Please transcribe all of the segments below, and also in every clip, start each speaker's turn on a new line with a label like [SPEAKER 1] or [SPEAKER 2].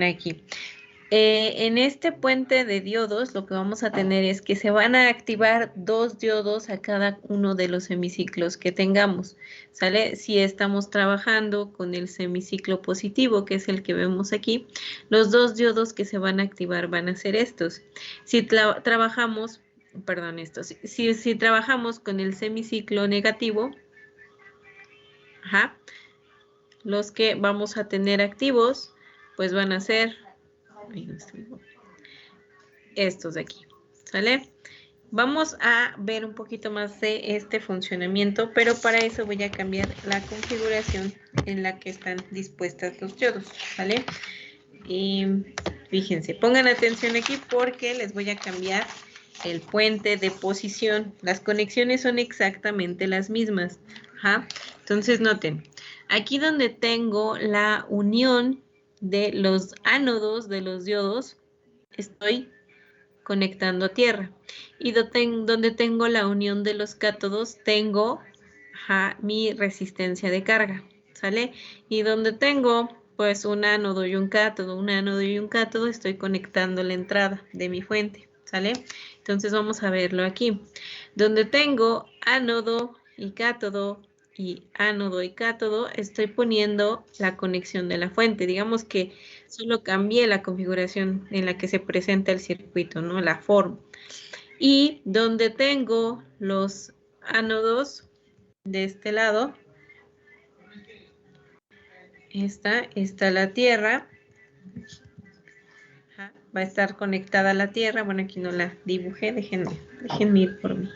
[SPEAKER 1] Aquí. En este puente de diodos lo que vamos a tener es que se van a activar 2 diodos a cada uno de los semiciclos que tengamos, ¿sale? Si estamos trabajando con el semiciclo positivo, que es el que vemos aquí, los 2 diodos que se van a activar van a ser estos. Si trabajamos, perdón, estos, si trabajamos con el semiciclo negativo, los que vamos a tener activos, pues van a ser estos de aquí, ¿sale? Vamos a ver un poquito más de este funcionamiento, pero para eso voy a cambiar la configuración en la que están dispuestas los diodos, ¿vale? Y fíjense, pongan atención aquí porque les voy a cambiar el puente de posición. Las conexiones son exactamente las mismas. Entonces noten, aquí donde tengo la unión de los ánodos de los diodos, estoy conectando a tierra. Y donde tengo la unión de los cátodos, tengo mi resistencia de carga, ¿sale? Y donde tengo pues un ánodo y un cátodo, estoy conectando la entrada de mi fuente, ¿sale? Entonces vamos a verlo aquí. Donde tengo ánodo y cátodo, estoy poniendo la conexión de la fuente. Digamos que solo cambié la configuración en la que se presenta el circuito, ¿no? La forma. Y donde tengo los ánodos de este lado, está la tierra. Va a estar conectada a la tierra. Bueno, aquí no la dibujé, déjenme ir por mí.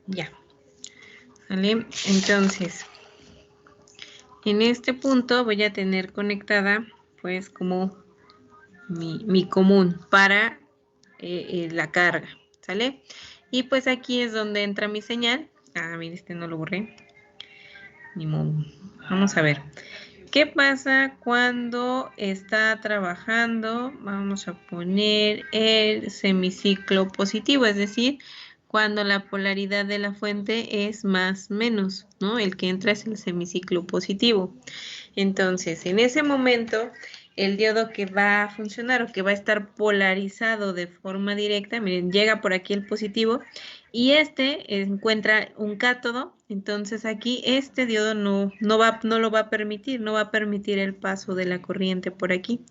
[SPEAKER 1] Ya. ¿Vale? Entonces, en este punto voy a tener conectada, pues, como mi común para la carga, ¿sale? Y pues aquí es donde entra mi señal. Mire, este no lo borré. Ni modo. Vamos a ver. ¿Qué pasa cuando está trabajando? Vamos a poner el semiciclo positivo, es decir, cuando la polaridad de la fuente es más menos, ¿no? El que entra es el semiciclo positivo. Entonces, en ese momento, el diodo que va a funcionar o que va a estar polarizado de forma directa, miren, llega por aquí el positivo y este encuentra un cátodo, entonces aquí este diodo no lo va a permitir, no va a permitir el paso de la corriente por aquí.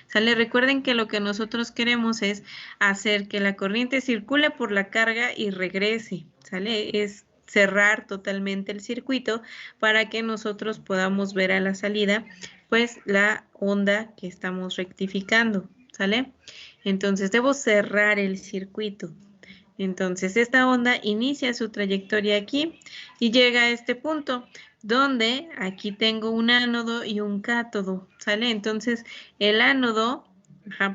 [SPEAKER 1] ¿Sale? Recuerden que lo que nosotros queremos es hacer que la corriente circule por la carga y regrese, ¿sale? Es cerrar totalmente el circuito para que nosotros podamos ver a la salida pues la onda que estamos rectificando, ¿sale? Entonces debo cerrar el circuito. Entonces esta onda inicia su trayectoria aquí y llega a este punto donde aquí tengo un ánodo y un cátodo, ¿sale? Entonces el ánodo,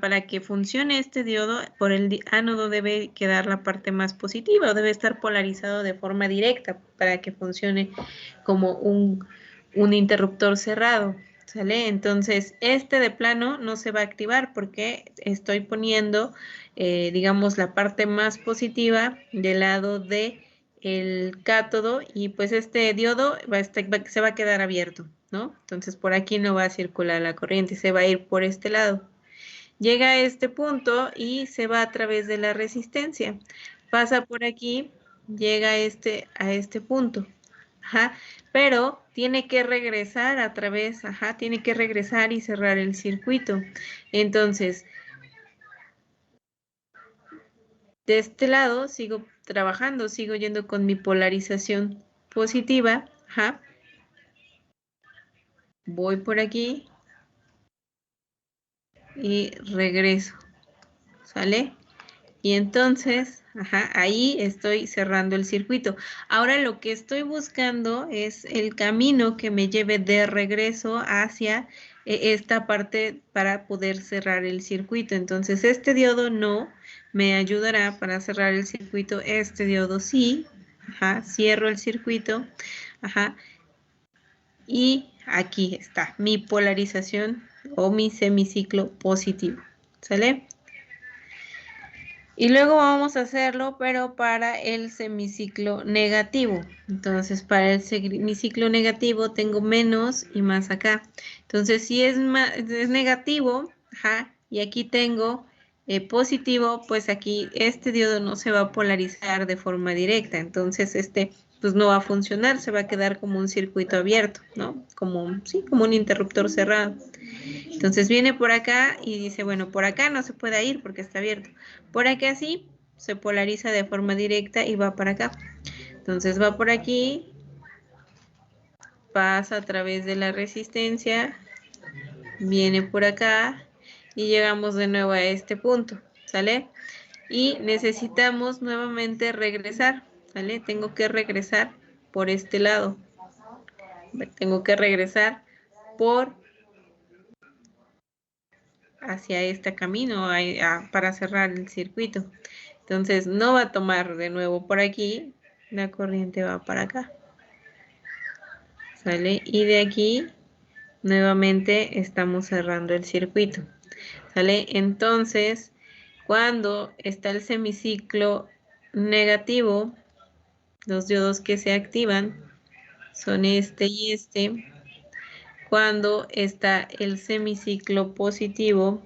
[SPEAKER 1] para que funcione este diodo, por el ánodo debe quedar la parte más positiva o debe estar polarizado de forma directa para que funcione como un interruptor cerrado, ¿sale? Entonces este de plano no se va a activar porque estoy poniendo digamos, la parte más positiva del lado de el cátodo y pues este diodo se va a quedar abierto, ¿no? Entonces por aquí no va a circular la corriente, se va a ir por este lado. Llega a este punto y se va a través de la resistencia. Pasa por aquí, llega a este punto. Ajá, pero tiene que regresar a través, tiene que regresar y cerrar el circuito. Entonces, de este lado sigo trabajando, sigo yendo con mi polarización positiva, voy por aquí y regreso, ¿sale? Y entonces, ahí estoy cerrando el circuito. Ahora lo que estoy buscando es el camino que me lleve de regreso hacia esta parte para poder cerrar el circuito. Entonces, este diodo no me ayudará para cerrar el circuito. Este diodo sí, cierro el circuito, y aquí está mi polarización o mi semiciclo positivo, ¿sale? Y luego vamos a hacerlo, pero para el semiciclo negativo. Entonces, para el semiciclo negativo tengo menos y más acá. Entonces, si es negativo, y aquí tengo positivo, pues aquí este diodo no se va a polarizar de forma directa. Entonces, pues no va a funcionar, se va a quedar como un circuito abierto, ¿no? Como, sí, como un interruptor cerrado. Entonces viene por acá y dice, bueno, por acá no se puede ir porque está abierto. Por acá sí, se polariza de forma directa y va para acá. Entonces va por aquí, pasa a través de la resistencia, viene por acá y llegamos de nuevo a este punto, ¿sale? Y necesitamos nuevamente regresar, ¿sale? Tengo que regresar por este lado. Tengo que regresar por hacia este camino para cerrar el circuito. Entonces no va a tomar de nuevo por aquí, la corriente va para acá. ¿Sale? Y de aquí nuevamente estamos cerrando el circuito. ¿Sale? Entonces, cuando está el semiciclo negativo, los diodos que se activan son este y este. Cuando está el semiciclo positivo,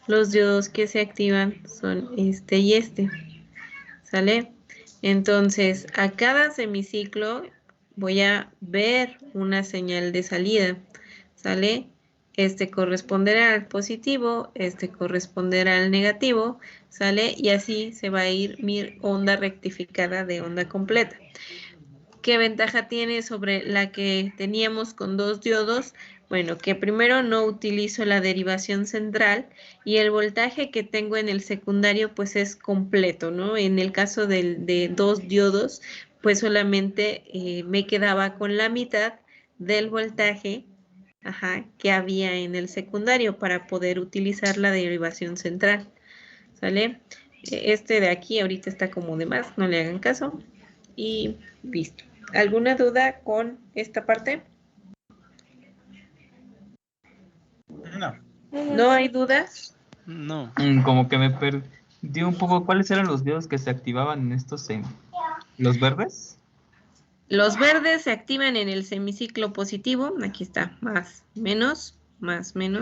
[SPEAKER 1] los diodos que se activan son este y este, ¿sale? Entonces, a cada semiciclo voy a ver una señal de salida, ¿sale? Este corresponderá al positivo, este corresponderá al negativo, ¿sale? Y así se va a ir mi onda rectificada de onda completa. ¿Qué ventaja tiene sobre la que teníamos con dos diodos? Bueno, que primero no utilizo la derivación central y el voltaje que tengo en el secundario pues es completo, ¿no? En el caso de dos diodos, pues solamente me quedaba con la mitad del voltaje que había en el secundario para poder utilizar la derivación central, ¿sale? Este de aquí ahorita está como de más, no le hagan caso. Y listo. ¿Alguna duda con esta parte?
[SPEAKER 2] No.
[SPEAKER 1] ¿No hay dudas?
[SPEAKER 2] No. Como que me perdí un poco. ¿Cuáles eran los dedos que se activaban en estos los verdes?
[SPEAKER 1] Los verdes se activan en el semiciclo positivo. Aquí está, más, menos,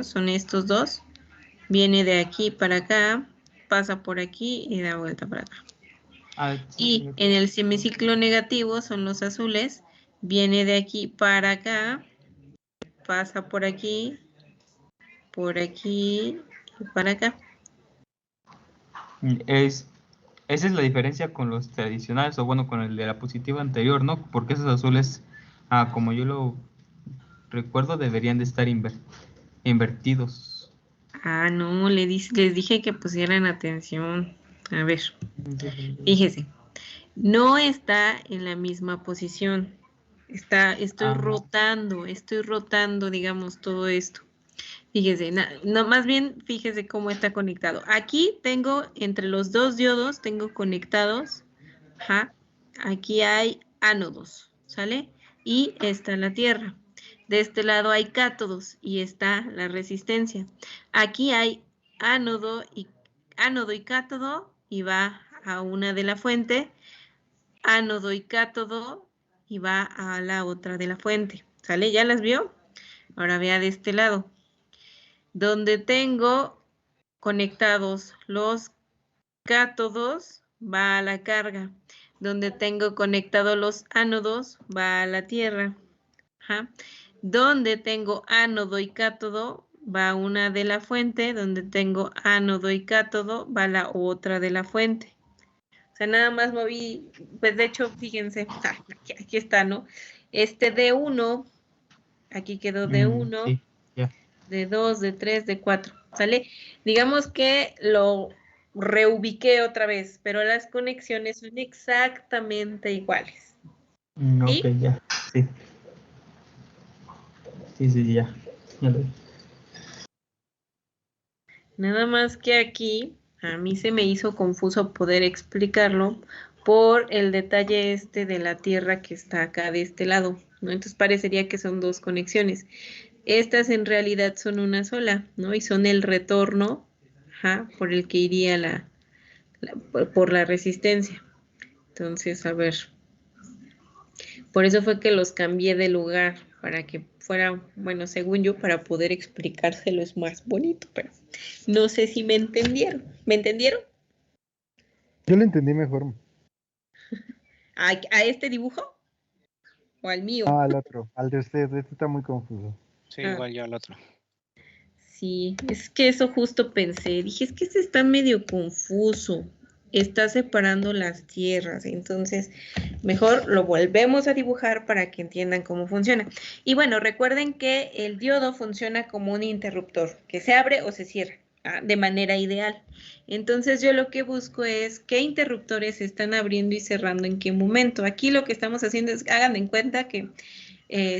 [SPEAKER 1] son estos dos. Viene de aquí para acá, pasa por aquí y da vuelta para acá.
[SPEAKER 2] Ah,
[SPEAKER 1] Y en el semiciclo negativo son los azules. Viene de aquí para acá, pasa por aquí y para acá.
[SPEAKER 2] Esa es la diferencia con los tradicionales, o bueno, con el de la positiva anterior, ¿no? Porque esos azules, como yo lo recuerdo, deberían de estar invertidos.
[SPEAKER 1] Ah, no, les dije que pusieran atención. A ver, fíjese, no está en la misma posición. Estoy rotando, digamos, todo esto. Fíjese, no, más bien, fíjese cómo está conectado. Aquí tengo, entre los dos diodos, tengo conectados, aquí hay ánodos, ¿sale? Y está la tierra. De este lado hay cátodos y está la resistencia. Aquí hay ánodo y cátodo y va a una de la fuente, ánodo y cátodo y va a la otra de la fuente. ¿Sale? ¿Ya las vio? Ahora vea de este lado. Donde tengo conectados los cátodos, va a la carga. donde tengo conectados los ánodos va a la tierra. Ajá. Donde tengo ánodo y cátodo va una de la fuente, donde tengo ánodo y cátodo va la otra de la fuente. O sea, nada más moví, pues de hecho, fíjense, aquí está, ¿no? Este D1, aquí quedó D1,
[SPEAKER 2] Sí, ya.
[SPEAKER 1] D2, D3, D4, ¿sale? Digamos que lo reubiqué otra vez, pero las conexiones son exactamente iguales.
[SPEAKER 2] Ok,
[SPEAKER 1] ¿Sí?
[SPEAKER 2] ya. Sí. Sí, ya. Ya lo vi.
[SPEAKER 1] Nada más que aquí a mí se me hizo confuso poder explicarlo por el detalle este de la tierra que está acá de este lado, ¿no? Entonces parecería que son dos conexiones. Estas en realidad son una sola, ¿no? Y son el retorno, ajá, por el que iría por la resistencia. Entonces, a ver, por eso fue que los cambié de lugar, para que fuera, bueno, según yo, para poder explicárselo es más bonito, pero no sé si me entendieron. ¿Me entendieron?
[SPEAKER 3] Yo lo entendí mejor.
[SPEAKER 1] ¿A este dibujo? ¿O al mío?
[SPEAKER 3] Ah, al otro, al de usted. Este está muy confuso.
[SPEAKER 4] Sí,
[SPEAKER 1] Ah,
[SPEAKER 4] igual yo al otro.
[SPEAKER 1] sí, es que eso justo pensé. Dije, es que este está medio confuso. Está separando las tierras. Entonces, mejor lo volvemos a dibujar para que entiendan cómo funciona. Y bueno, recuerden que el diodo funciona como un interruptor, que se abre o se cierra, de manera ideal. Entonces, yo lo que busco es qué interruptores se están abriendo y cerrando en qué momento. Aquí lo que estamos haciendo es, hagan en cuenta que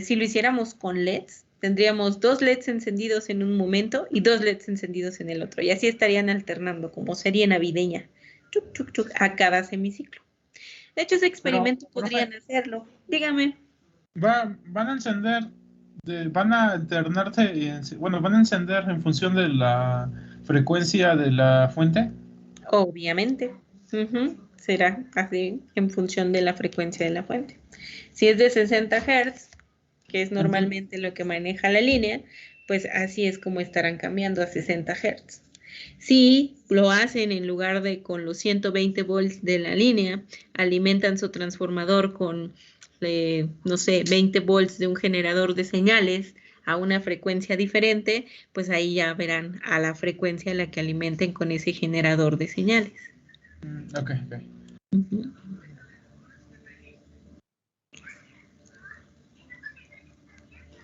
[SPEAKER 1] si lo hiciéramos con LEDs, tendríamos 2 LEDs encendidos en un momento y 2 LEDs encendidos en el otro. Y así estarían alternando, como serie navideña, chuc, chuc, chuc, a cada semiciclo. De hecho, ese experimento podrían hacerlo. Dígame.
[SPEAKER 5] Van a encender, van a alternarse, bueno, van a encender en función de la frecuencia de la fuente.
[SPEAKER 1] Obviamente. Será así en función de la frecuencia de la fuente. Si es de 60 Hz, que es normalmente lo que maneja la línea, pues así es como estarán cambiando a 60 Hz. Si lo hacen en lugar de con los 120 volts de la línea, alimentan su transformador con, no sé, 20 volts de un generador de señales a una frecuencia diferente, pues ahí ya verán a la frecuencia a la que alimenten con ese generador de señales.
[SPEAKER 5] Ok.
[SPEAKER 1] Ujú.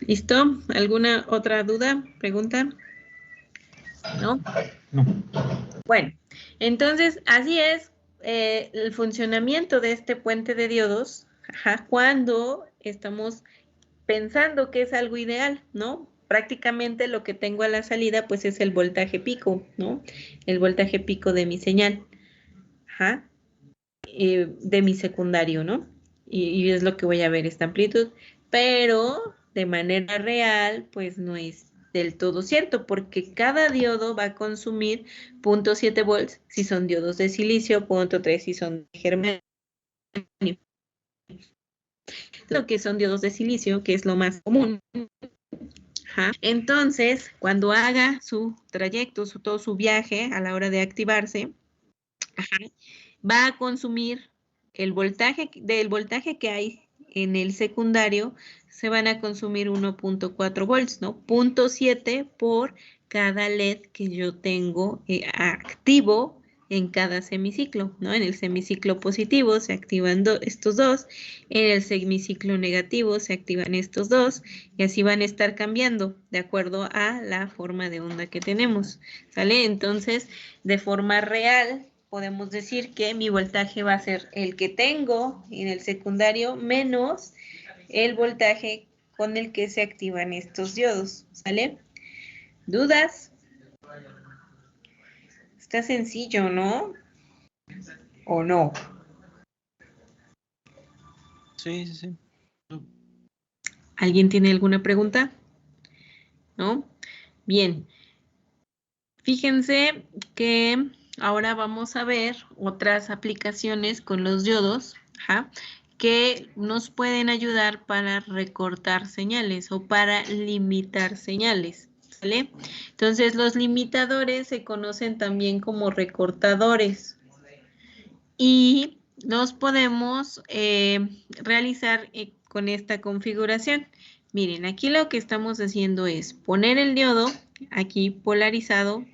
[SPEAKER 1] ¿Listo? ¿Alguna otra duda, pregunta? ¿No?
[SPEAKER 2] No.
[SPEAKER 1] Bueno, entonces así es el funcionamiento de este puente de diodos, ajá, cuando estamos pensando que es algo ideal, ¿no? Prácticamente lo que tengo a la salida pues es el voltaje pico, ¿no? El voltaje pico de mi señal, ajá, de mi secundario, ¿no? Y es lo que voy a ver esta amplitud, pero de manera real pues no es del todo cierto, porque cada diodo va a consumir 0.7 volts si son diodos de silicio, 0.3 si son de germanio. Lo que son diodos de silicio, que es lo más común. Ajá. Entonces, cuando haga su trayecto, todo su viaje a la hora de activarse, ajá, va a consumir el voltaje, del voltaje que hay en el secundario, se van a consumir 1.4 volts, ¿no? 0.7 por cada LED que yo tengo activo en cada semiciclo, ¿no? En el semiciclo positivo se activan estos dos, en el semiciclo negativo se activan estos dos, y así van a estar cambiando de acuerdo a la forma de onda que tenemos, ¿sale? Entonces, de forma real, podemos decir que mi voltaje va a ser el que tengo en el secundario menos el voltaje con el que se activan estos diodos, ¿sale? ¿Dudas? Está sencillo, ¿no? ¿O no?
[SPEAKER 4] Sí.
[SPEAKER 1] ¿Alguien tiene alguna pregunta? ¿No? Bien. Fíjense que ahora vamos a ver otras aplicaciones con los diodos, ajá, que nos pueden ayudar para recortar señales o para limitar señales, ¿sale? Entonces, los limitadores se conocen también como recortadores y nos podemos realizar con esta configuración. Miren, aquí lo que estamos haciendo es poner el diodo aquí polarizado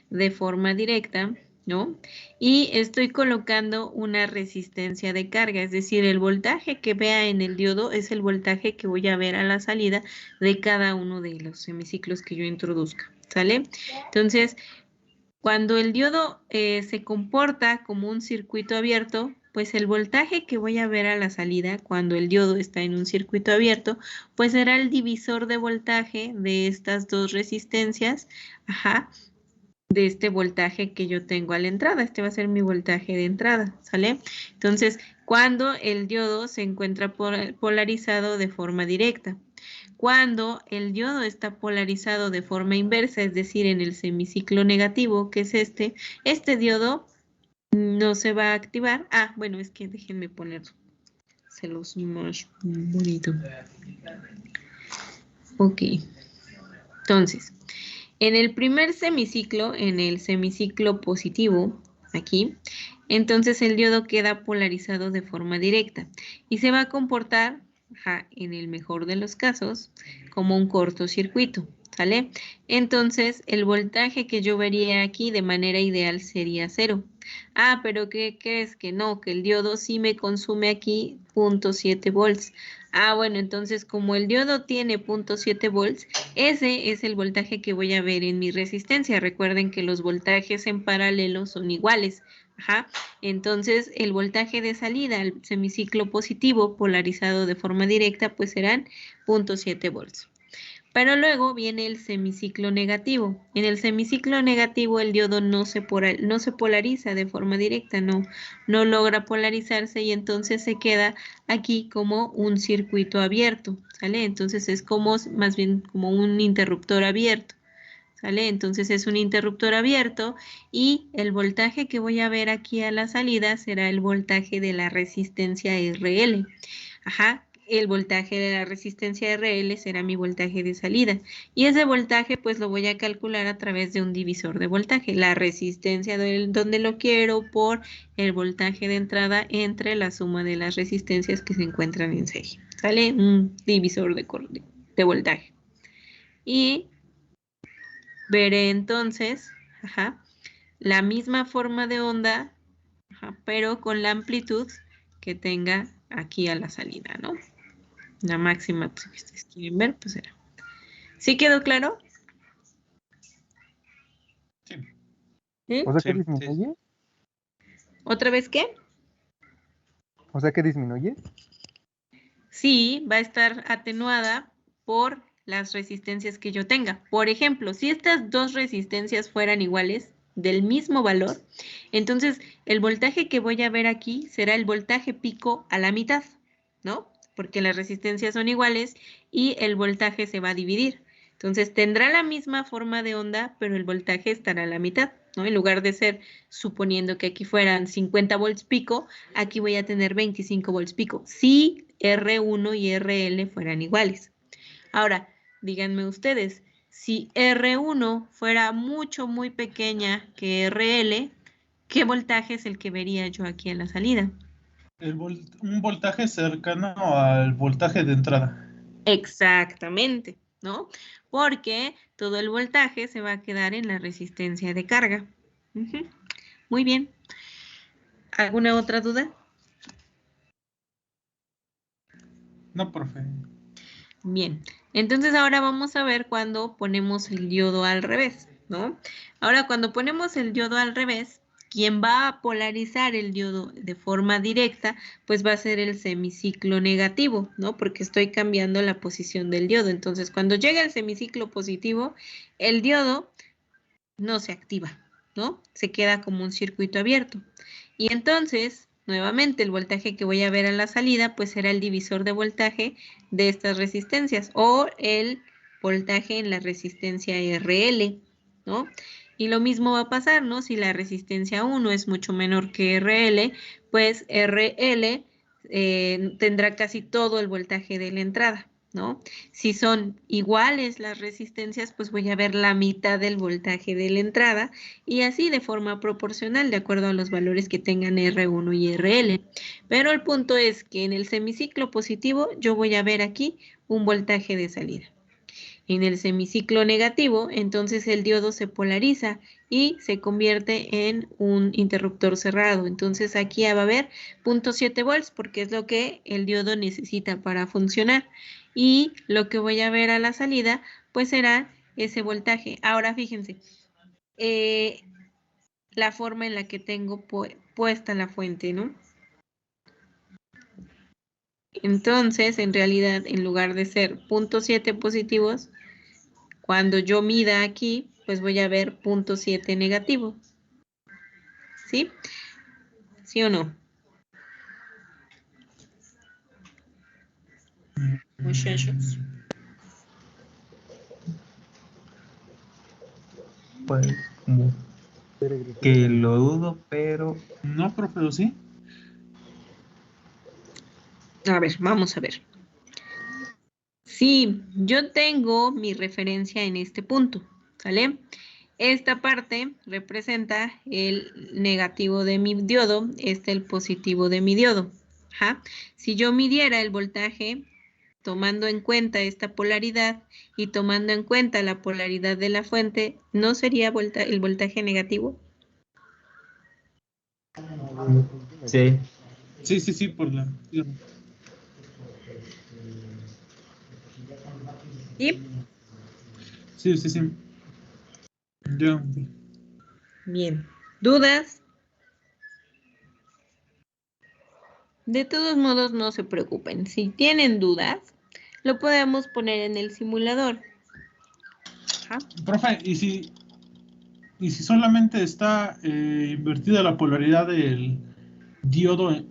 [SPEAKER 1] de forma directa, ¿no? Y estoy colocando una resistencia de carga, es decir, el voltaje que vea en el diodo es el voltaje que voy a ver a la salida de cada uno de los semiciclos que yo introduzca, ¿sale? Entonces, cuando el diodo se comporta como un circuito abierto, pues el voltaje que voy a ver a la salida cuando el diodo está en un circuito abierto, pues será el divisor de voltaje de estas dos resistencias, ajá, de este voltaje que yo tengo a la entrada. Este va a ser mi voltaje de entrada, ¿sale? Entonces, cuando el diodo se encuentra polarizado de forma directa. Cuando el diodo está polarizado de forma inversa, es decir, en el semiciclo negativo, que es este diodo no se va a activar. Ah, bueno, es que déjenme ponerlos más bonito. Ok. Entonces, en el primer semiciclo, en el semiciclo positivo, aquí, entonces el diodo queda polarizado de forma directa y se va a comportar, en el mejor de los casos, como un cortocircuito, ¿sale? Entonces, el voltaje que yo vería aquí de manera ideal sería 0. Ah, pero ¿qué crees? Que no, que el diodo sí me consume aquí 0.7 volts. Ah, bueno, entonces como el diodo tiene 0.7 volts, ese es el voltaje que voy a ver en mi resistencia. Recuerden que los voltajes en paralelo son iguales. Ajá. Entonces, el voltaje de salida al semiciclo positivo polarizado de forma directa, pues serán 0.7 volts. Pero luego viene el semiciclo negativo. En el semiciclo negativo el diodo no se polariza de forma directa, no logra polarizarse y entonces se queda aquí como un circuito abierto, ¿sale? Entonces es como más bien como un interruptor abierto, ¿sale? Entonces es un interruptor abierto y el voltaje que voy a ver aquí a la salida será el voltaje de la resistencia RL. Ajá, el voltaje de la resistencia RL será mi voltaje de salida. Y ese voltaje pues lo voy a calcular a través de un divisor de voltaje. La resistencia donde lo quiero por el voltaje de entrada entre la suma de las resistencias que se encuentran en serie. ¿Sale? Un divisor de voltaje. Y veré entonces, la misma forma de onda, pero con la amplitud que tenga aquí a la salida, ¿no? La máxima, pues, que ustedes quieren ver, pues será. ¿Sí quedó claro?
[SPEAKER 5] Sí.
[SPEAKER 1] ¿Sí?
[SPEAKER 3] O sea que
[SPEAKER 2] Sí,
[SPEAKER 3] disminuye.
[SPEAKER 1] ¿Otra vez qué?
[SPEAKER 3] O sea que disminuye.
[SPEAKER 1] Sí, va a estar atenuada por las resistencias que yo tenga. Por ejemplo, si estas dos resistencias fueran iguales, del mismo valor, entonces el voltaje que voy a ver aquí será el voltaje pico a la mitad, ¿no? Porque las resistencias son iguales y el voltaje se va a dividir. Entonces tendrá la misma forma de onda, pero el voltaje estará a la mitad, ¿no? En lugar de ser, suponiendo que aquí fueran 50 volts pico, aquí voy a tener 25 volts pico. Si R1 y RL fueran iguales. Ahora, díganme ustedes, si R1 fuera muy pequeña que RL, ¿qué voltaje es el que vería yo aquí en la salida?
[SPEAKER 5] Un voltaje cercano al voltaje de entrada.
[SPEAKER 1] Exactamente, ¿no? Porque todo el voltaje se va a quedar en la resistencia de carga. Muy bien. ¿Alguna otra duda?
[SPEAKER 5] No, profe.
[SPEAKER 1] Bien, entonces ahora vamos a ver cuando ponemos el diodo al revés, ¿no? Ahora, cuando ponemos el diodo al revés, quien va a polarizar el diodo de forma directa, pues va a ser el semiciclo negativo, ¿no? Porque estoy cambiando la posición del diodo. Entonces, cuando llega el semiciclo positivo, el diodo no se activa, ¿no? Se queda como un circuito abierto. Y entonces, nuevamente, el voltaje que voy a ver a la salida, pues será el divisor de voltaje de estas resistencias o el voltaje en la resistencia RL, ¿no? Y lo mismo va a pasar, ¿no? Si la resistencia 1 es mucho menor que RL, pues RL tendrá casi todo el voltaje de la entrada, ¿no? Si son iguales las resistencias, pues voy a ver la mitad del voltaje de la entrada y así de forma proporcional, de acuerdo a los valores que tengan R1 y RL. Pero el punto es que en el semiciclo positivo yo voy a ver aquí un voltaje de salida. En el semiciclo negativo, entonces el diodo se polariza y se convierte en un interruptor cerrado. Entonces aquí va a haber 0.7 volts porque es lo que el diodo necesita para funcionar. Y lo que voy a ver a la salida, pues será ese voltaje. Ahora fíjense, la forma en la que tengo puesta la fuente, ¿no? Entonces, en realidad, en lugar de ser 0.7 positivos, cuando yo mida aquí, pues voy a ver 0.7 negativo. ¿Sí? ¿Sí o no? Muchachos.
[SPEAKER 2] Pues como que lo dudo, pero
[SPEAKER 5] No, profe, ¿o sí?
[SPEAKER 1] A ver, vamos a ver. Sí, yo tengo mi referencia en este punto, ¿sale? Esta parte representa el negativo de mi diodo, el positivo de mi diodo. Ajá. Si yo midiera el voltaje tomando en cuenta esta polaridad y tomando en cuenta la polaridad de la fuente, ¿no sería el voltaje negativo?
[SPEAKER 2] sí.
[SPEAKER 5] Sí, por la...
[SPEAKER 1] ¿Sí?
[SPEAKER 5] Sí. Ya.
[SPEAKER 1] Bien. ¿Dudas? De todos modos, no se preocupen. Si tienen dudas, lo podemos poner en el simulador. Ajá.
[SPEAKER 5] Profe, ¿y si solamente está invertida la polaridad del diodo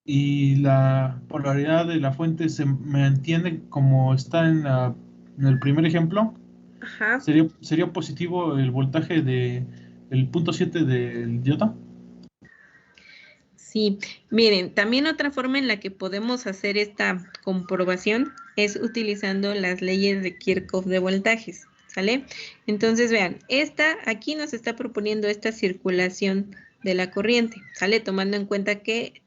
[SPEAKER 5] y la polaridad de la fuente se mantiene como está en el primer ejemplo?
[SPEAKER 1] Ajá.
[SPEAKER 5] ¿Sería positivo el voltaje de el 0.7 del diodo?
[SPEAKER 1] Sí, miren, también otra forma en la que podemos hacer esta comprobación es utilizando las leyes de Kirchhoff de voltajes, ¿sale? Entonces, vean, aquí nos está proponiendo esta circulación de la corriente, ¿sale? Tomando en cuenta que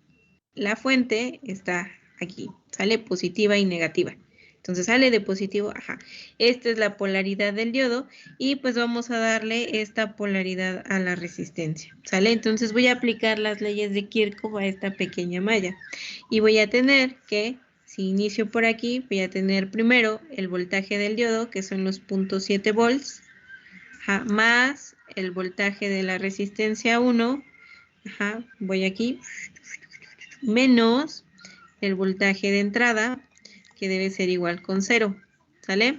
[SPEAKER 1] la fuente está aquí, sale positiva y negativa. Entonces sale de positivo, ajá. Esta es la polaridad del diodo y pues vamos a darle esta polaridad a la resistencia, ¿sale? Entonces voy a aplicar las leyes de Kirchhoff a esta pequeña malla y voy a tener que, si inicio por aquí, voy a tener primero el voltaje del diodo, que son los 0.7 volts, ajá, más el voltaje de la resistencia 1, ajá, voy aquí, menos el voltaje de entrada, que debe ser igual con 0, ¿sale?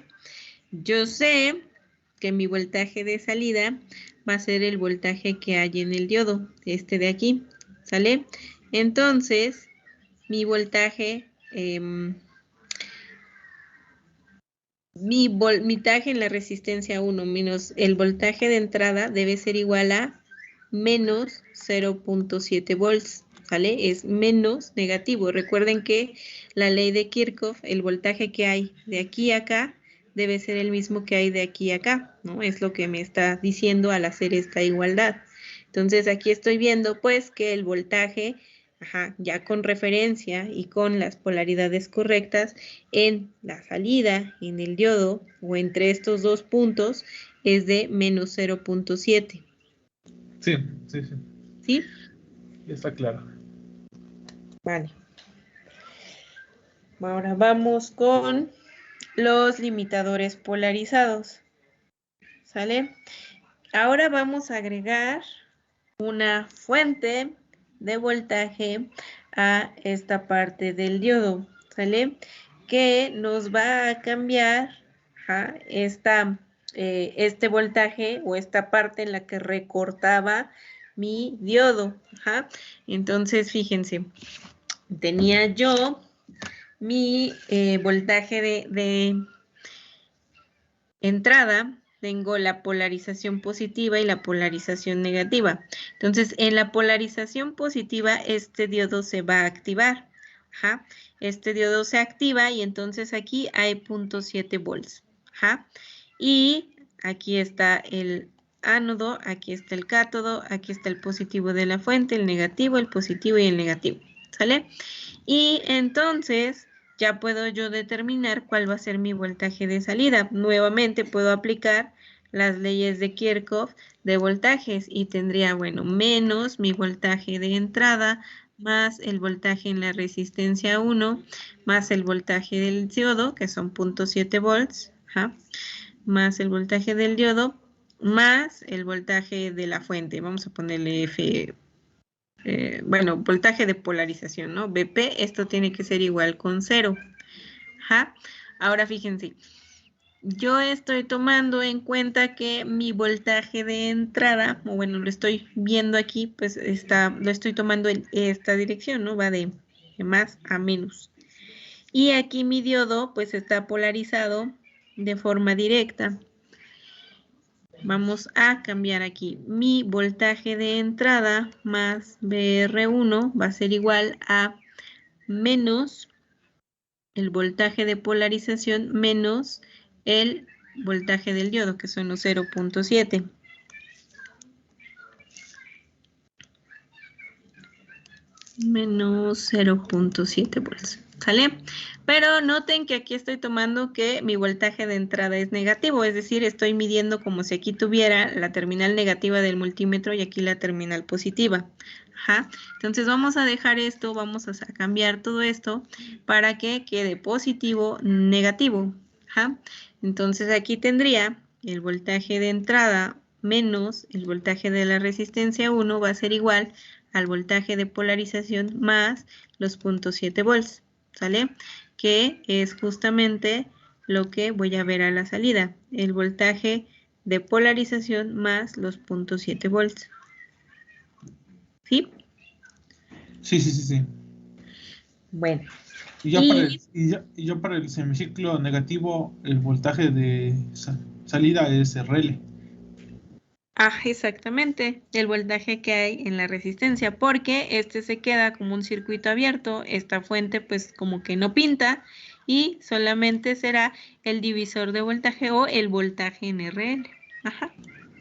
[SPEAKER 1] Yo sé que mi voltaje de salida va a ser el voltaje que hay en el diodo, este de aquí, ¿sale? Entonces, mi voltaje, mi voltaje en la resistencia 1 menos el voltaje de entrada debe ser igual a menos 0.7 volts, ¿sale? Es menos negativo. Recuerden que la ley de Kirchhoff, el voltaje que hay de aquí a acá, debe ser el mismo que hay de aquí a acá, ¿no? Es lo que me está diciendo al hacer esta igualdad. Entonces, aquí estoy viendo, pues, que el voltaje, ajá, ya con referencia y con las polaridades correctas, en la salida, en el diodo, o entre estos dos puntos, es de menos 0.7.
[SPEAKER 5] Sí.
[SPEAKER 1] ¿Sí?
[SPEAKER 5] Ya está claro.
[SPEAKER 1] Vale. Ahora vamos con los limitadores polarizados. ¿Sale? Ahora vamos a agregar una fuente de voltaje a esta parte del diodo. ¿Sale? Que nos va a cambiar, ajá, este voltaje o esta parte en la que recortaba mi diodo. Ajá. Entonces, fíjense, tenía yo mi voltaje de entrada, tengo la polarización positiva y la polarización negativa. Entonces, en la polarización positiva, este diodo se va a activar. Ajá. Este diodo se activa y entonces aquí hay 0.7 volts. Ajá. Y aquí está el ánodo, aquí está el cátodo, aquí está el positivo de la fuente, el negativo, el positivo y el negativo. ¿Sale? Y entonces ya puedo yo determinar cuál va a ser mi voltaje de salida. Nuevamente puedo aplicar las leyes de Kirchhoff de voltajes y tendría, bueno, menos mi voltaje de entrada más el voltaje en la resistencia 1 más el voltaje del diodo, que son 0.7 volts, ¿ja? Más el voltaje del diodo más el voltaje de la fuente. Vamos a ponerle F. Bueno, voltaje de polarización, ¿no? BP, esto tiene que ser igual con 0. ¿Ja? Ahora fíjense, yo estoy tomando en cuenta que mi voltaje de entrada, o bueno, lo estoy viendo aquí, pues lo estoy tomando en esta dirección, ¿no? Va de más a menos. Y aquí mi diodo, pues está polarizado de forma directa. Vamos a cambiar aquí. Mi voltaje de entrada más BR1 va a ser igual a menos el voltaje de polarización menos el voltaje del diodo, que son los 0.7. Menos 0.7 volts. ¿Sale? Pero noten que aquí estoy tomando que mi voltaje de entrada es negativo, es decir, estoy midiendo como si aquí tuviera la terminal negativa del multímetro y aquí la terminal positiva. Ajá. Entonces vamos a dejar esto, vamos a cambiar todo esto para que quede positivo, negativo. Ajá. Entonces aquí tendría el voltaje de entrada menos el voltaje de la resistencia 1 va a ser igual al voltaje de polarización más los 0.7 volts, ¿sale? Que es justamente lo que voy a ver a la salida, el voltaje de polarización más los 0.7 volts. ¿Sí?
[SPEAKER 5] Sí.
[SPEAKER 1] Bueno.
[SPEAKER 5] Y ya para el semiciclo negativo, el voltaje de salida es RL.
[SPEAKER 1] Ah, exactamente, el voltaje que hay en la resistencia, porque este se queda como un circuito abierto, esta fuente pues como que no pinta y solamente será el divisor de voltaje o el voltaje en RL. Ajá,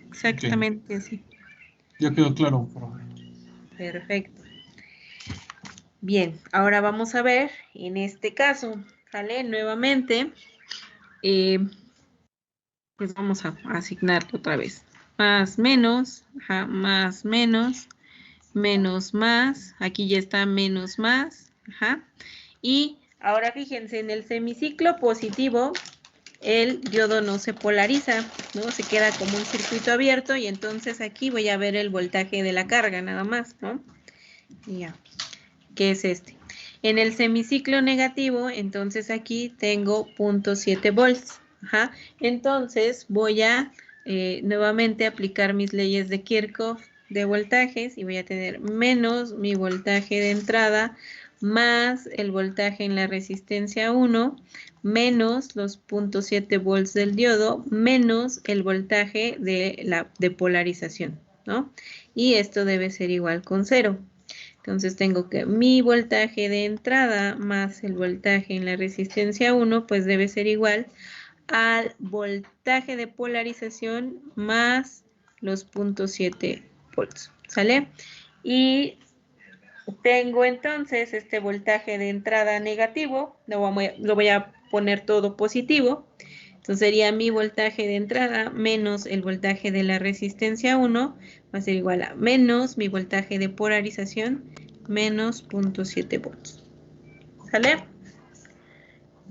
[SPEAKER 1] exactamente así.
[SPEAKER 5] Ya quedó claro, profe.
[SPEAKER 1] Perfecto. Bien, ahora vamos a ver en este caso, ¿sale? Nuevamente, pues vamos a asignarlo otra vez. Más, menos, ajá, más, menos, menos, más, aquí ya está menos, más, ajá. Y ahora fíjense, en el semiciclo positivo, el diodo no se polariza, ¿no? Se queda como un circuito abierto y entonces aquí voy a ver el voltaje de la carga nada más, ¿no? Ya, que es este. En el semiciclo negativo, entonces aquí tengo 0.7 volts. Ajá. Entonces voy a nuevamente aplicar mis leyes de Kirchhoff de voltajes y voy a tener menos mi voltaje de entrada más el voltaje en la resistencia 1 menos los 0.7 volts del diodo menos el voltaje de polarización, ¿no? Y esto debe ser igual con 0. Entonces tengo que mi voltaje de entrada más el voltaje en la resistencia 1, pues debe ser igual al voltaje de polarización más los 0.7 volts, ¿sale? Y tengo entonces este voltaje de entrada negativo, lo voy a poner todo positivo, entonces sería mi voltaje de entrada menos el voltaje de la resistencia 1, va a ser igual a menos mi voltaje de polarización menos 0.7 volts. ¿Sale?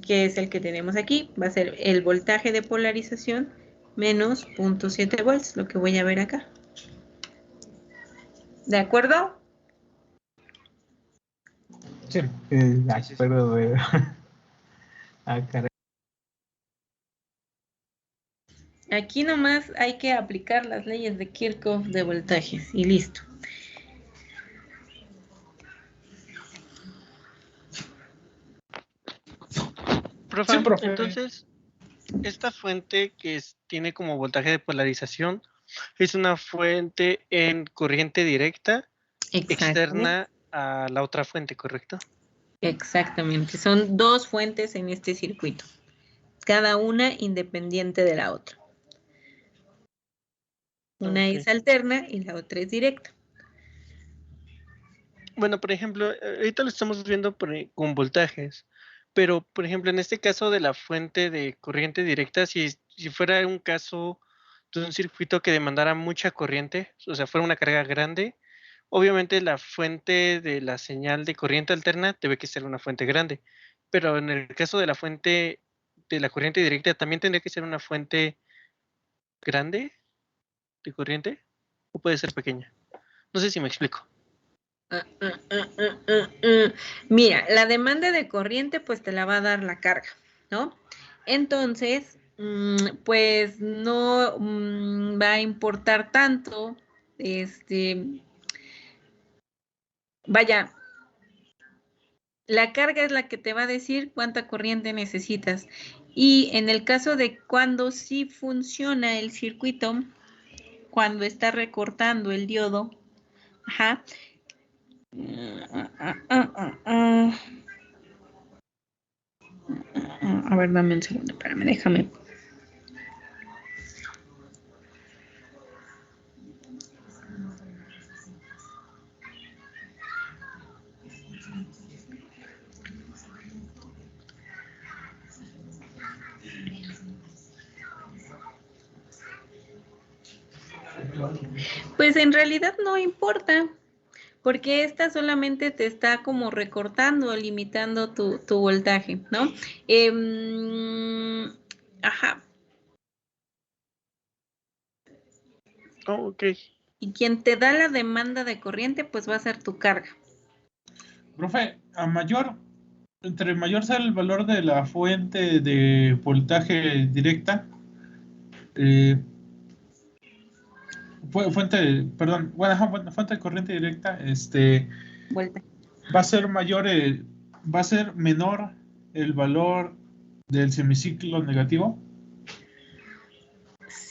[SPEAKER 1] Que es el que tenemos aquí. Va a ser el voltaje de polarización menos 0.7 volts, lo que voy a ver acá. ¿De acuerdo?
[SPEAKER 2] Sí, de acuerdo. Ah, caray.
[SPEAKER 1] Aquí nomás hay que aplicar las leyes de Kirchhoff de voltajes y listo.
[SPEAKER 4] Profe,
[SPEAKER 5] Sí, profe.
[SPEAKER 4] entonces, esta fuente que tiene como voltaje de polarización es una fuente en corriente directa
[SPEAKER 1] Exactamente.
[SPEAKER 4] externa a la otra fuente, ¿correcto?
[SPEAKER 1] Exactamente, son dos fuentes en este circuito, cada una independiente de la otra. Una
[SPEAKER 4] Ok.
[SPEAKER 1] es alterna y la otra es directa.
[SPEAKER 4] Bueno, por ejemplo, ahorita lo estamos viendo con voltajes, pero por ejemplo, en este caso de la fuente de corriente directa, si fuera un caso de un circuito que demandara mucha corriente, o sea, fuera una carga grande, obviamente la fuente de la señal de corriente alterna debe que ser una fuente grande, pero en el caso de la fuente de la corriente directa, ¿también tendría que ser una fuente grande de corriente o puede ser pequeña? No sé si me explico.
[SPEAKER 1] Mira, la demanda de corriente pues te la va a dar la carga, ¿no? Entonces, pues no va a importar tanto, vaya, la carga es la que te va a decir cuánta corriente necesitas. Y en el caso de cuando sí funciona el circuito, cuando está recortando el diodo, ajá. A ver, dame un segundo, espérame, déjame. Pues en realidad no importa, porque esta solamente te está como recortando, limitando tu voltaje, ¿no? Ajá.
[SPEAKER 4] Oh, ok.
[SPEAKER 1] Y quien te da la demanda de corriente, pues va a ser tu carga.
[SPEAKER 5] Profe, entre mayor sea el valor de la fuente de voltaje directa, fuente de corriente directa,
[SPEAKER 1] Vuelta.
[SPEAKER 5] va a ser va a ser menor el valor del semiciclo negativo.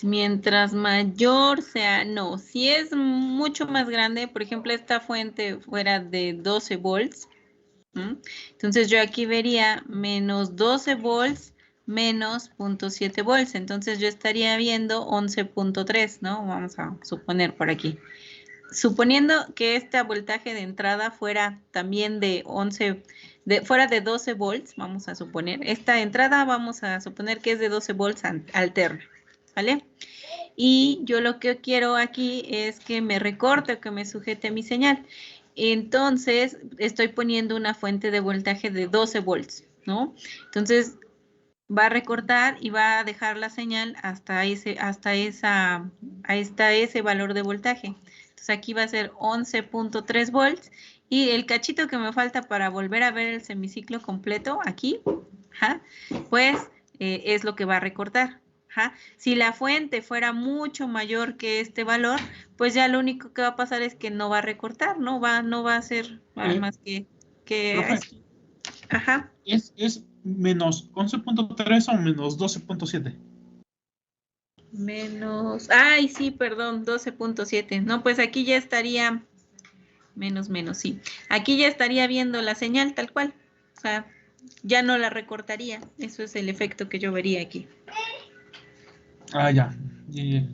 [SPEAKER 1] Mientras mayor sea, no, si es mucho más grande, por ejemplo, esta fuente fuera de 12 volts, entonces yo aquí vería menos 12 volts menos 0.7 volts, entonces yo estaría viendo 11.3, ¿no? Vamos a suponer por aquí. Suponiendo que este voltaje de entrada fuera también de 11, fuera de 12 volts, vamos a suponer, esta entrada vamos a suponer que es de 12 volts alterna, ¿vale? Y yo lo que quiero aquí es que me recorte o que me sujete mi señal. Entonces, estoy poniendo una fuente de voltaje de 12 volts, ¿no? Entonces, va a recortar y va a dejar la señal hasta ese valor de voltaje. Entonces, aquí va a ser 11.3 volts y el cachito que me falta para volver a ver el semiciclo completo aquí, pues es lo que va a recortar. Si la fuente fuera mucho mayor que este valor, pues ya lo único que va a pasar es que no va a recortar, no va a hacer más que
[SPEAKER 5] Profe,
[SPEAKER 1] ajá.
[SPEAKER 5] ¿es menos 11.3 o menos 12.7?
[SPEAKER 1] Menos, ay, sí, perdón, 12.7. No, pues aquí ya estaría, menos, sí. Aquí ya estaría viendo la señal tal cual. O sea, ya no la recortaría. Eso es el efecto que yo vería aquí.
[SPEAKER 5] Ah, ya. Ya.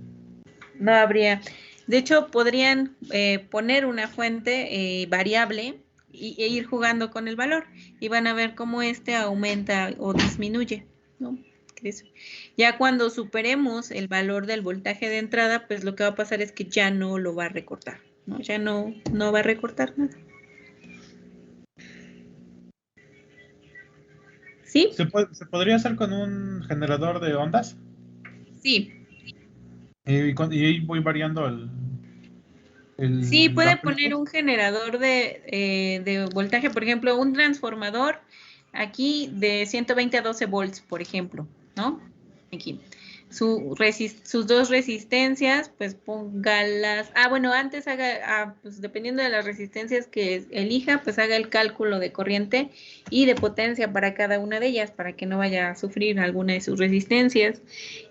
[SPEAKER 1] No habría. De hecho, podrían poner una fuente variable e ir jugando con el valor y van a ver cómo este aumenta o disminuye, ¿no? Ya cuando superemos el valor del voltaje de entrada, pues lo que va a pasar es que ya no lo va a recortar, ¿no? Ya no va a recortar nada. ¿Sí?
[SPEAKER 5] ¿Se podría hacer con un generador de ondas?
[SPEAKER 1] Sí.
[SPEAKER 5] Y ahí voy variando
[SPEAKER 1] Sí,
[SPEAKER 5] la
[SPEAKER 1] puede
[SPEAKER 5] amplitud.
[SPEAKER 1] poner un generador de voltaje, por ejemplo, un transformador aquí de 120 a 12 volts, por ejemplo, ¿no? Aquí. sus dos resistencias, pues póngalas. Bueno, antes haga, pues dependiendo de las resistencias que elija, pues haga el cálculo de corriente y de potencia para cada una de ellas, para que no vaya a sufrir alguna de sus resistencias.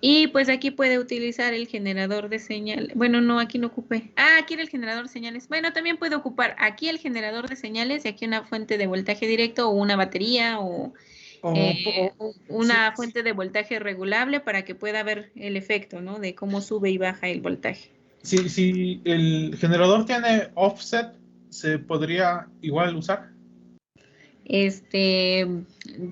[SPEAKER 1] Y pues aquí puede utilizar el generador de señales. Bueno, no, aquí no ocupé. Aquí era el generador de señales. Bueno, también puede ocupar aquí el generador de señales y aquí una fuente de voltaje directo o una batería o una fuente de voltaje regulable para que pueda ver el efecto, ¿no? De cómo sube y baja el voltaje.
[SPEAKER 5] Si el generador tiene offset, ¿se podría igual usar?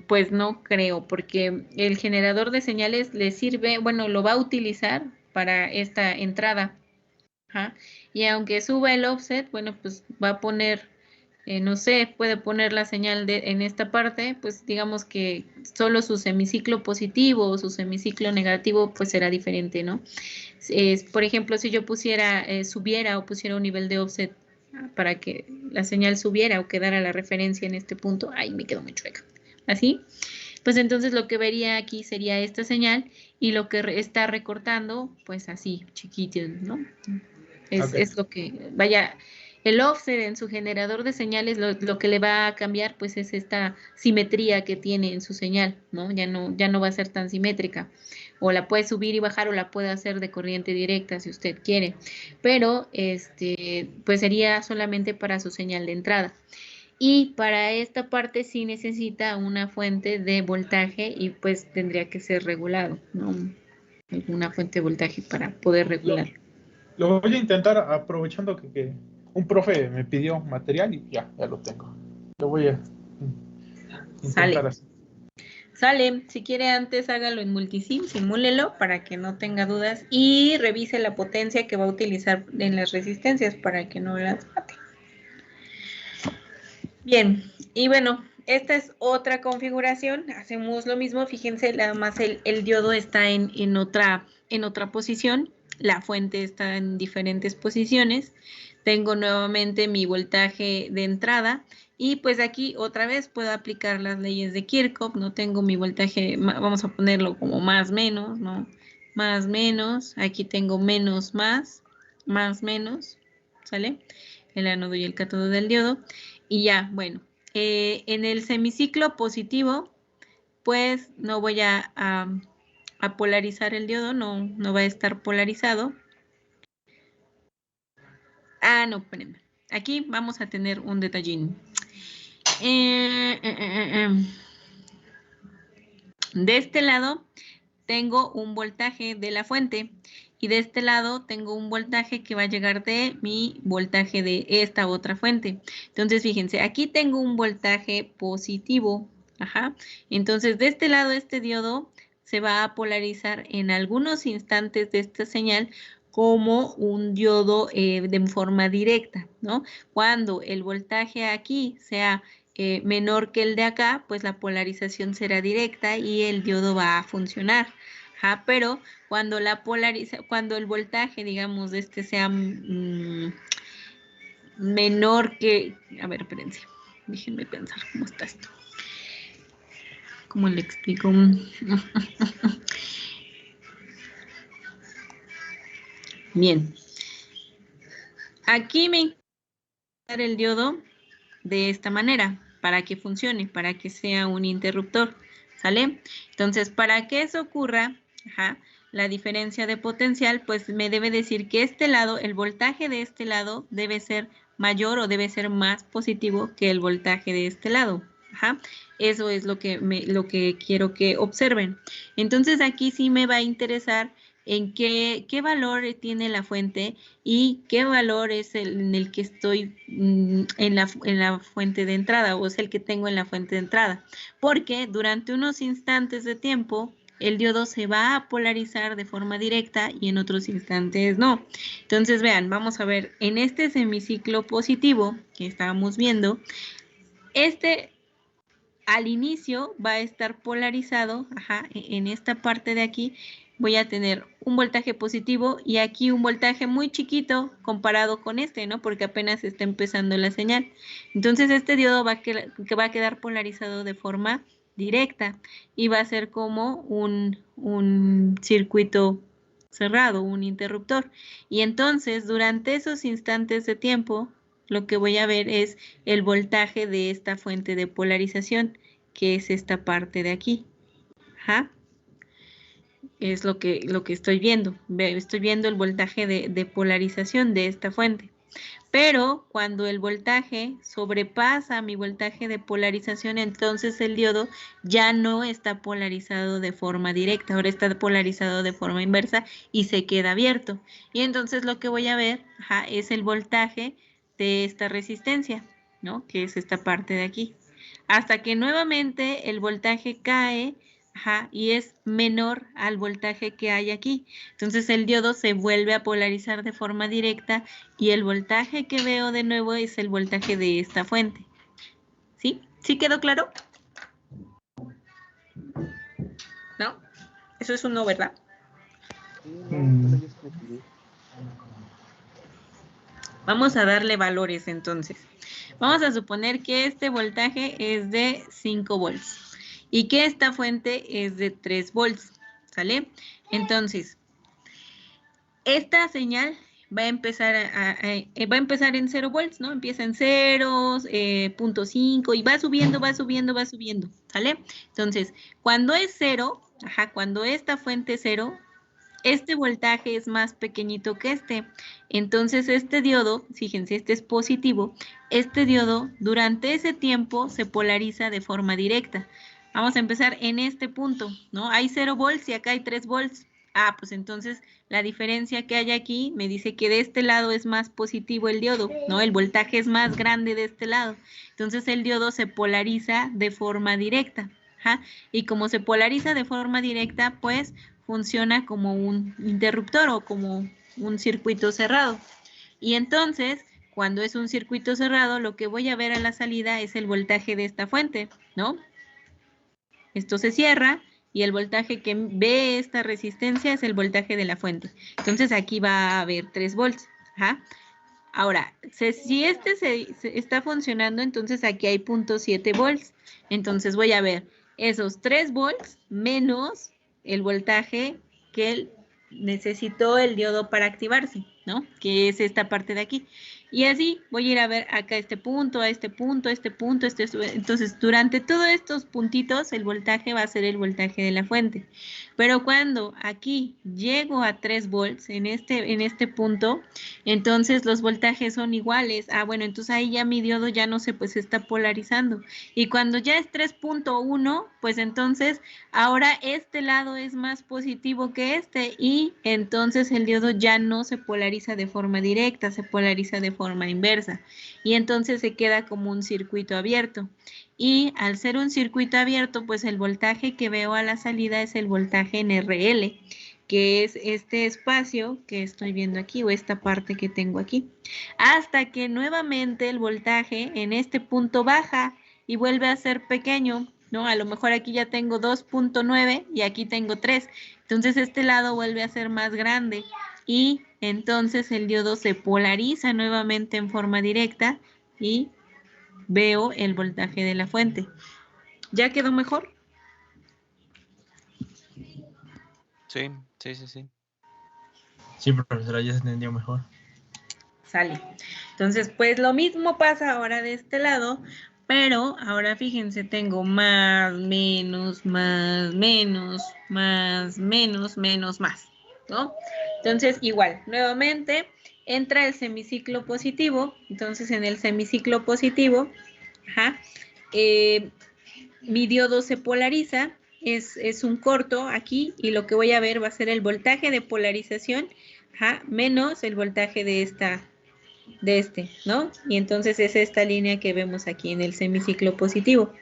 [SPEAKER 1] Pues no creo, porque el generador de señales le sirve, bueno, lo va a utilizar para esta entrada. Ajá. Y aunque suba el offset, bueno, pues va a poner, no sé, puede poner la señal en esta parte, pues digamos que solo su semiciclo positivo o su semiciclo negativo, pues será diferente, ¿no? Por ejemplo, si yo subiera o pusiera un nivel de offset para que la señal subiera o quedara la referencia en este punto, ay, me quedó muy chueca. Así, pues entonces lo que vería aquí sería esta señal y lo que está recortando, pues así, chiquito, ¿no? Es lo que, vaya, el offset en su generador de señales, lo que le va a cambiar, pues es esta simetría que tiene en su señal, ¿no? Ya no va a ser tan simétrica. O la puede subir y bajar o la puede hacer de corriente directa si usted quiere. Pero, pues sería solamente para su señal de entrada. Y para esta parte sí necesita una fuente de voltaje y pues tendría que ser regulado, ¿no? Alguna fuente de voltaje para poder regular.
[SPEAKER 5] Lo voy a intentar aprovechando que un profe me pidió material y ya lo tengo. Lo voy a intentar así.
[SPEAKER 1] Sale, si quiere antes hágalo en multisim, simúlelo para que no tenga dudas y revise la potencia que va a utilizar en las resistencias para que no las mate. Bien, y bueno, esta es otra configuración, hacemos lo mismo, fíjense, nada más el diodo está en otra posición, la fuente está en diferentes posiciones, tengo nuevamente mi voltaje de entrada y pues aquí otra vez puedo aplicar las leyes de Kirchhoff, no tengo mi voltaje, vamos a ponerlo como más menos, ¿no? Más menos, aquí tengo menos más menos, ¿sale? El ánodo y el cátodo del diodo. Y ya, bueno, en el semiciclo positivo, pues no voy a polarizar el diodo, no va a estar polarizado. No, espérenme. Aquí vamos a tener un detallín. De este lado tengo un voltaje de la fuente y de este lado tengo un voltaje que va a llegar de mi voltaje de esta otra fuente. Entonces, fíjense, aquí tengo un voltaje positivo. Ajá. Entonces, de este lado, este diodo se va a polarizar en algunos instantes de esta señal como un diodo de forma directa, ¿no? Cuando el voltaje aquí sea menor que el de acá, pues la polarización será directa y el diodo va a funcionar. Ajá, pero cuando cuando el voltaje, digamos, de este sea menor que, a ver, espérense, déjenme pensar cómo está esto. ¿Cómo le explico? Bien. Aquí me interesa el diodo de esta manera para que funcione, para que sea un interruptor, ¿sale? Entonces, para que eso ocurra, la diferencia de potencial, pues me debe decir que este lado, el voltaje de este lado debe ser mayor o debe ser más positivo que el voltaje de este lado. Eso es lo que quiero que observen. Entonces, aquí sí me va a interesar en qué valor tiene la fuente y qué valor es en el que estoy en la fuente de entrada o es el que tengo en la fuente de entrada. Porque durante unos instantes de tiempo el diodo se va a polarizar de forma directa y en otros instantes no. Entonces vean, vamos a ver, en este semiciclo positivo que estábamos viendo, al inicio va a estar polarizado, en esta parte de aquí voy a tener un voltaje positivo y aquí un voltaje muy chiquito comparado con este, ¿no? Porque apenas está empezando la señal. Entonces este diodo va a quedar polarizado de forma directa y va a ser como un circuito cerrado, un interruptor. Y entonces, durante esos instantes de tiempo, lo que voy a ver es el voltaje de esta fuente de polarización, que es esta parte de aquí. Ajá. Es lo que estoy viendo. Estoy viendo el voltaje de polarización de esta fuente. Pero cuando el voltaje sobrepasa mi voltaje de polarización, entonces el diodo ya no está polarizado de forma directa, ahora está polarizado de forma inversa y se queda abierto. Y entonces lo que voy a ver es el voltaje de esta resistencia, ¿no? Que es esta parte de aquí. Hasta que nuevamente el voltaje cae y es menor al voltaje que hay aquí. Entonces el diodo se vuelve a polarizar de forma directa y el voltaje que veo de nuevo es el voltaje de esta fuente. ¿Sí? ¿Sí quedó claro? ¿No? Eso es un no, ¿verdad? Vamos a darle valores entonces. Vamos a suponer que este voltaje es de 5 volts y que esta fuente es de 3 volts, ¿sale? Entonces, esta señal va a empezar en 0 volts, ¿no? Empieza en 0, 0.5 y va subiendo, ¿sale? Entonces, cuando es 0, cuando esta fuente es 0, este voltaje es más pequeñito que este. Entonces, este diodo, fíjense, este es positivo, este diodo durante ese tiempo se polariza de forma directa. Vamos a empezar en este punto, ¿no? Hay 0 volts y acá hay 3 volts. Ah, pues entonces la diferencia que hay aquí me dice que de este lado es más positivo el diodo, ¿no? El voltaje es más grande de este lado. Entonces el diodo se polariza de forma directa. Y como se polariza de forma directa, pues funciona como un interruptor o como un circuito cerrado. Y entonces, cuando es un circuito cerrado, lo que voy a ver a la salida es el voltaje de esta fuente, ¿no? Esto se cierra y el voltaje que ve esta resistencia es el voltaje de la fuente. Entonces aquí va a haber 3 volts. Ahora, si este está funcionando, entonces aquí hay 0.7 volts. Entonces voy a ver esos 3 volts menos el voltaje que necesitó el diodo para activarse, ¿no? Que es esta parte de aquí. Y así voy a ir a ver acá este punto, a este punto, a este punto, entonces durante todos estos puntitos el voltaje va a ser el voltaje de la fuente. Pero cuando aquí llego a 3 volts en este punto, entonces los voltajes son iguales. Ah, bueno, entonces ahí ya mi diodo ya no se está polarizando. Y cuando ya es 3.1, pues entonces ahora este lado es más positivo que este y entonces el diodo ya no se polariza de forma directa, se polariza de forma inversa. Y entonces se queda como un circuito abierto. Y al ser un circuito abierto, pues el voltaje que veo a la salida es el voltaje en RL, que es este espacio que estoy viendo aquí o esta parte que tengo aquí. Hasta que nuevamente el voltaje en este punto baja y vuelve a ser pequeño, ¿no? A lo mejor aquí ya tengo 2.9 y aquí tengo 3. Entonces este lado vuelve a ser más grande y entonces el diodo se polariza nuevamente en forma directa y veo el voltaje de la fuente. ¿Ya quedó mejor?
[SPEAKER 6] Sí.
[SPEAKER 7] Sí, profesora, ya se entendió mejor.
[SPEAKER 1] Sale. Entonces, pues lo mismo pasa ahora de este lado, pero ahora fíjense, tengo más, menos, más, menos, más, menos, menos, más, ¿no? Entonces, igual, nuevamente entra el semiciclo positivo. Entonces, en el semiciclo positivo, mi diodo se polariza, es un corto aquí y lo que voy a ver va a ser el voltaje de polarización menos el voltaje de este, ¿no? Y entonces es esta línea que vemos aquí en el semiciclo positivo.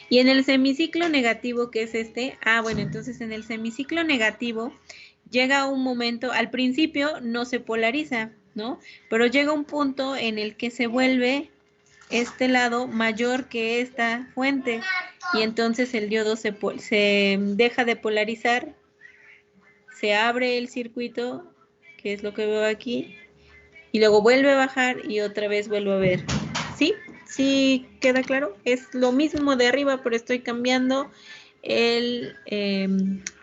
[SPEAKER 1] Y en el semiciclo negativo, que es este, bueno, entonces en el semiciclo negativo llega un momento, al principio no se polariza, ¿no? Pero llega un punto en el que se vuelve este lado mayor que esta fuente y entonces el diodo se deja de polarizar, se abre el circuito, que es lo que veo aquí, y luego vuelve a bajar y otra vez vuelvo a ver. ¿Sí? ¿Sí queda claro? Es lo mismo de arriba, pero estoy cambiando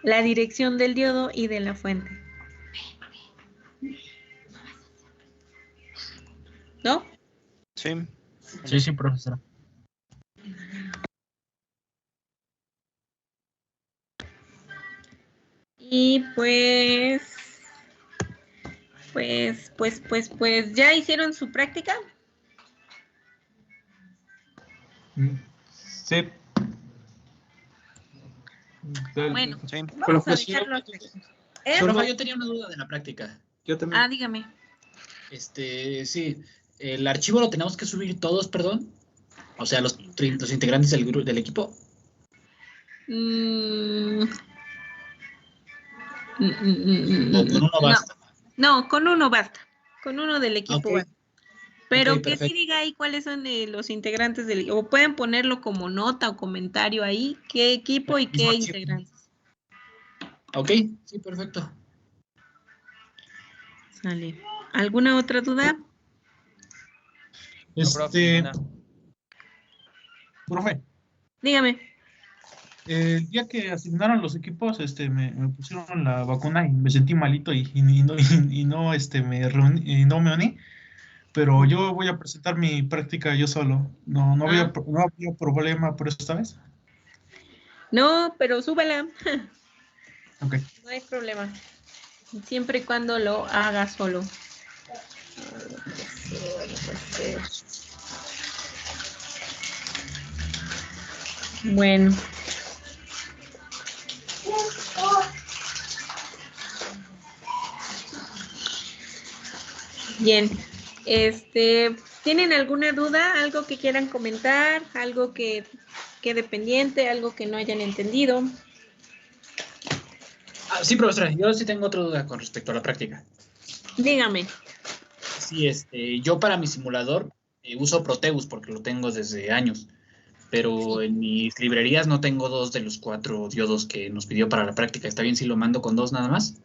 [SPEAKER 1] la dirección del diodo y de la fuente. ¿No?
[SPEAKER 6] Sí.
[SPEAKER 7] Sí, profesora.
[SPEAKER 1] Y pues, ¿ya hicieron su práctica?
[SPEAKER 2] Sí.
[SPEAKER 1] Bueno,
[SPEAKER 6] Sí.
[SPEAKER 1] vamos a dejarlo hasta aquí.
[SPEAKER 8] Profe, yo tenía una duda de la práctica.
[SPEAKER 9] Yo también.
[SPEAKER 1] Dígame.
[SPEAKER 8] Sí, el archivo lo tenemos que subir todos, perdón. O sea, los integrantes del equipo. O con uno basta.
[SPEAKER 1] No, con uno basta. Con uno del equipo
[SPEAKER 8] Ok.
[SPEAKER 1] basta. Pero
[SPEAKER 8] Ok,
[SPEAKER 1] que sí
[SPEAKER 8] perfecto.
[SPEAKER 1] diga ahí cuáles son los integrantes del equipo. O pueden ponerlo como nota o comentario ahí, qué equipo y
[SPEAKER 8] Mismo
[SPEAKER 1] qué
[SPEAKER 8] archivo.
[SPEAKER 1] integrantes.
[SPEAKER 8] Ok, sí, perfecto.
[SPEAKER 1] Sale. ¿Alguna otra duda?
[SPEAKER 6] No, profe, ninguna.
[SPEAKER 5] Profe,
[SPEAKER 1] Dígame.
[SPEAKER 5] el día que asignaron los equipos, me pusieron la vacuna y me sentí malito y no me uní, pero yo voy a presentar mi práctica yo solo. No había problema por esta vez.
[SPEAKER 1] No, pero súbela.
[SPEAKER 5] Ok.
[SPEAKER 1] No hay problema. Siempre y cuando lo haga solo. Bueno. Bien. ¿Tienen alguna duda? ¿Algo que quieran comentar? ¿Algo que quede pendiente? ¿Algo que no hayan entendido?
[SPEAKER 8] Sí, profesora, yo sí tengo otra duda con respecto a la práctica.
[SPEAKER 1] Dígame.
[SPEAKER 8] Sí, yo para mi simulador uso Proteus porque lo tengo desde años, pero en mis librerías no tengo 2 de los 4 diodos que nos pidió para la práctica. ¿Está bien si lo mando con 2 nada más?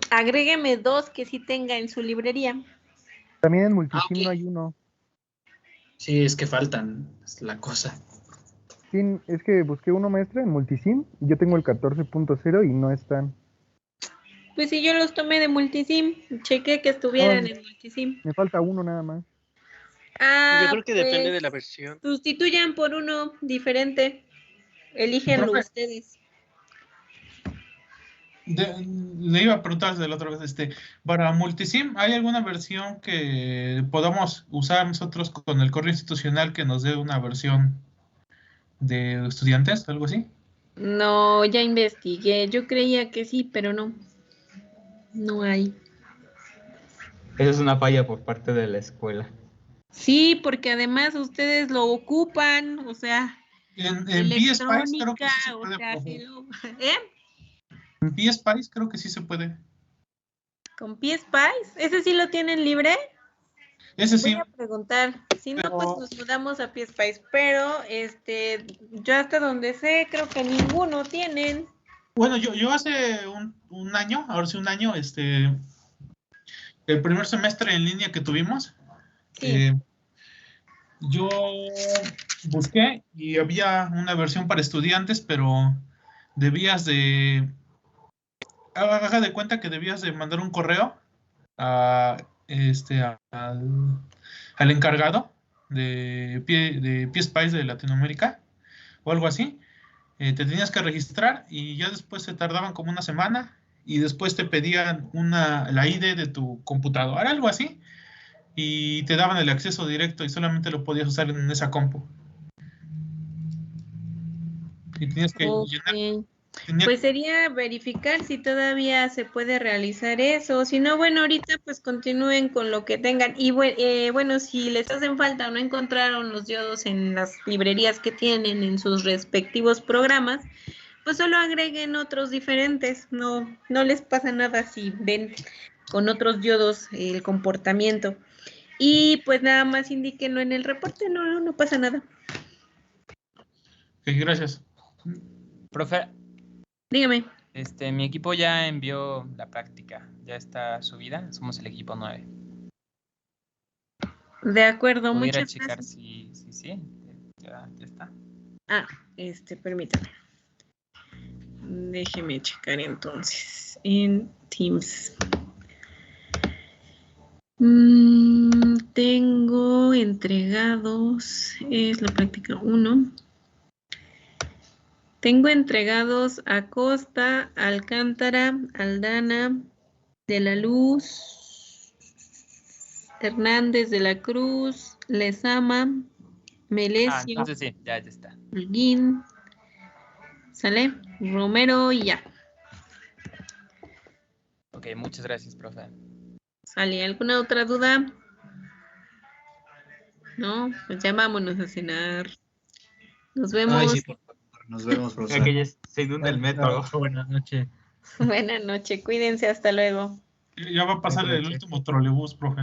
[SPEAKER 1] Agrégueme 2 que sí tenga en su librería.
[SPEAKER 3] También en Multisim
[SPEAKER 8] ok.
[SPEAKER 3] no hay uno.
[SPEAKER 8] Sí, es que faltan, es la cosa.
[SPEAKER 3] Sí, es que busqué uno, maestra, en Multisim y yo tengo el 14.0 y no están.
[SPEAKER 1] Pues si yo los tomé de Multisim, chequé que estuvieran en Multisim.
[SPEAKER 3] Me falta uno nada más.
[SPEAKER 4] Yo creo que depende de la
[SPEAKER 1] Pues
[SPEAKER 4] versión.
[SPEAKER 1] sustituyan por uno diferente. Elígenlo
[SPEAKER 5] Profe.
[SPEAKER 1] ustedes.
[SPEAKER 5] Le iba a preguntar desde la otra vez, para Multisim, ¿hay alguna versión que podamos usar nosotros con el correo institucional que nos dé una versión de estudiantes, algo así?
[SPEAKER 1] No, ya investigué. Yo creía que sí, pero no. No hay.
[SPEAKER 2] Esa es una falla por parte de la escuela.
[SPEAKER 1] Sí, porque además ustedes lo ocupan, o sea,
[SPEAKER 5] En PSPice creo que
[SPEAKER 1] electrónica,
[SPEAKER 5] sí se
[SPEAKER 1] o
[SPEAKER 5] puede,
[SPEAKER 1] sea,
[SPEAKER 5] profe.
[SPEAKER 1] ¿eh?
[SPEAKER 5] En PSPice creo que sí se puede.
[SPEAKER 1] ¿Con PSPice? ¿Ese sí lo tienen libre?
[SPEAKER 5] Ese
[SPEAKER 1] Voy
[SPEAKER 5] sí,
[SPEAKER 1] a preguntar. Si no, pues
[SPEAKER 5] pero
[SPEAKER 1] nos mudamos a PSPice. Pero, yo hasta donde sé, creo que ninguno tienen.
[SPEAKER 5] bueno, yo hace un año, ahora sí un año, el primer semestre en línea que tuvimos,
[SPEAKER 1] Sí.
[SPEAKER 5] yo busqué y había una versión para estudiantes, pero debías de, haga de cuenta que debías de mandar un correo a, al encargado de PSPice de Latinoamérica o algo así. Te tenías que registrar y ya después se tardaban como una semana y después te pedían la ID de tu computadora, algo así, y te daban el acceso directo y solamente lo podías usar en esa compu. Y tenías que llenar.
[SPEAKER 1] Pues sería verificar si todavía se puede realizar eso. Si no, bueno, ahorita pues continúen con lo que tengan. Y bueno, si les hacen falta o no encontraron los diodos en las librerías que tienen en sus respectivos programas, pues solo agreguen otros diferentes. No les pasa nada si ven con otros diodos el comportamiento. Y pues nada más indíquenlo en el reporte, no pasa nada.
[SPEAKER 5] Ok, gracias.
[SPEAKER 6] Profe,
[SPEAKER 1] Dígame.
[SPEAKER 9] Mi equipo ya envió la práctica, ya está subida, somos el equipo 9.
[SPEAKER 1] De acuerdo,
[SPEAKER 9] Pudiera
[SPEAKER 1] muchas
[SPEAKER 9] checar
[SPEAKER 1] gracias.
[SPEAKER 9] sí, ya está.
[SPEAKER 1] Permítame. Déjeme checar entonces en Teams. Tengo entregados, es la práctica 1. Tengo entregados a Costa, Alcántara, Aldana, De la Luz, Hernández de la Cruz, Lezama, Melesio,
[SPEAKER 9] Entonces sí, ya está.
[SPEAKER 1] Holguín, ¿sale? Romero y ya.
[SPEAKER 9] Ok, muchas gracias, profe.
[SPEAKER 1] ¿Sale alguna otra duda? No, pues ya vámonos a cenar. Nos vemos.
[SPEAKER 8] Ay, sí, por favor. Nos vemos,
[SPEAKER 2] Ya
[SPEAKER 8] profesor.
[SPEAKER 2] que ya se inunda el metro.
[SPEAKER 7] Buenas noches.
[SPEAKER 1] Buenas noches, cuídense, hasta luego.
[SPEAKER 5] Ya va a pasar el último trolebús, profe.